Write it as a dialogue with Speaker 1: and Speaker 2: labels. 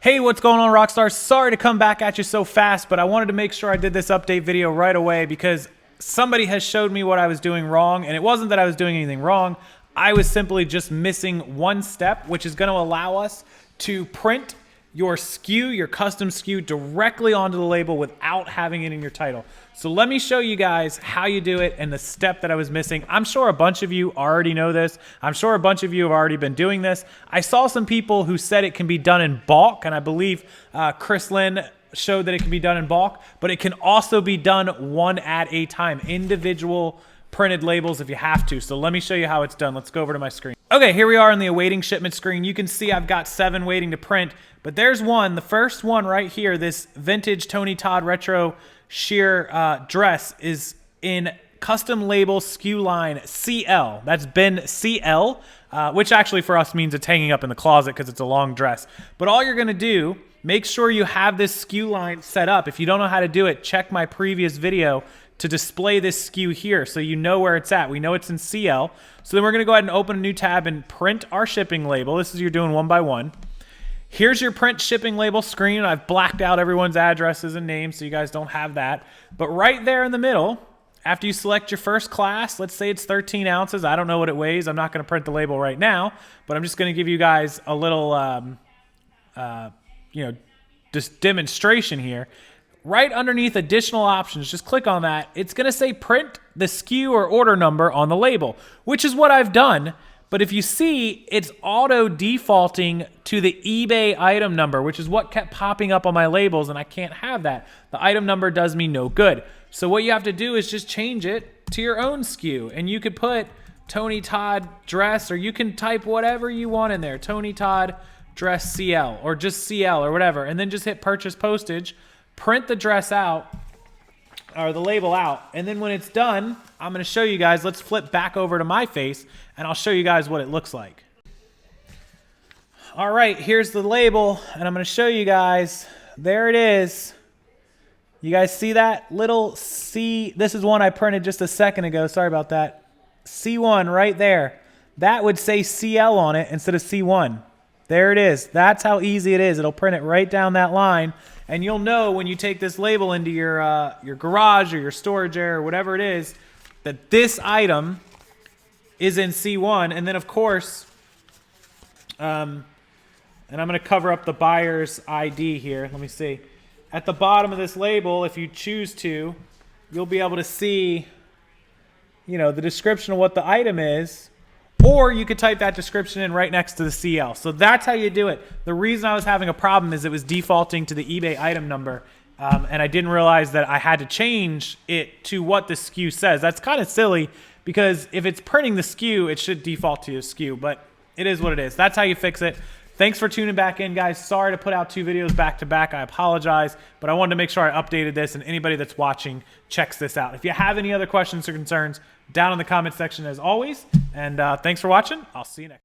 Speaker 1: Hey, what's going on, Rockstar? Sorry to come back at you so fast, but I wanted to make sure I did this update video right away because somebody has showed me what I was doing wrong, and it wasn't that I was doing anything wrong. I was simply just missing one step, which is going to allow us to print your SKU, your custom SKU, directly onto the label without having it in your title. So let me show you guys how you do it and the step that I was missing. I'm sure a bunch of you already know this. I'm sure a bunch of you have already been doing this. I saw some people who said it can be done in bulk, and I believe Chris Lynn showed that it can be done in bulk, but it can also be done one at a time, individual printed labels if you have to. So let me show you how it's done. Let's go over to my screen. Okay, here we are in the awaiting shipment screen. You can see I've got 7 waiting to print, but there's one, the first one right here, this vintage Tony Todd retro sheer dress is in custom label SKU line CL. That's bin CL, which actually for us means it's hanging up in the closet because it's a long dress. But all you're gonna do, make sure you have this SKU line set up. If you don't know how to do it, check my previous video to display this SKU here so you know where it's at. We know it's in CL. So then we're gonna go ahead and open a new tab and print our shipping label. This is you're doing one by one. Here's your print shipping label screen. I've blacked out everyone's addresses and names so you guys don't have that. But right there in the middle, after you select your first class, let's say it's 13 ounces. I don't know what it weighs. I'm not gonna print the label right now, but I'm just gonna give you guys a little, just demonstration here. Right underneath additional options, just click on that. It's gonna say print the SKU or order number on the label, which is what I've done. But if you see, it's auto defaulting to the eBay item number, which is what kept popping up on my labels, and I can't have that. The item number does me no good. So what you have to do is just change it to your own SKU, and you could put Tony Todd dress, or you can type whatever you want in there, Tony Todd dress CL, or just CL or whatever, and then just hit purchase postage, print the dress out, or the label out, and then when it's done, I'm gonna show you guys. Let's flip back over to my face, and I'll show you guys what it looks like. All right, here's the label, and I'm gonna show you guys. There it is. You guys see that little C? This is one I printed just a second ago. Sorry about that. C1 right there. That would say CL on it instead of C1. There it is. That's how easy it is. It'll print it right down that line. And you'll know when you take this label into your garage or your storage area or whatever it is, that this item is in C1. And then, of course, and I'm going to cover up the buyer's ID here. Let me see. At the bottom of this label, if you choose to, you'll be able to see, the description of what the item is. Or you could type that description in right next to the CL. So that's how you do it. The reason I was having a problem is it was defaulting to the eBay item number. And I didn't realize that I had to change it to what the SKU says. That's kind of silly because if it's printing the SKU, it should default to the SKU. But it is what it is. That's how you fix it. Thanks for tuning back in, guys. Sorry to put out 2 videos back to back. I apologize. But I wanted to make sure I updated this, and anybody that's watching checks this out. If you have any other questions or concerns, down in the comment section as always. And thanks for watching. I'll see you next time.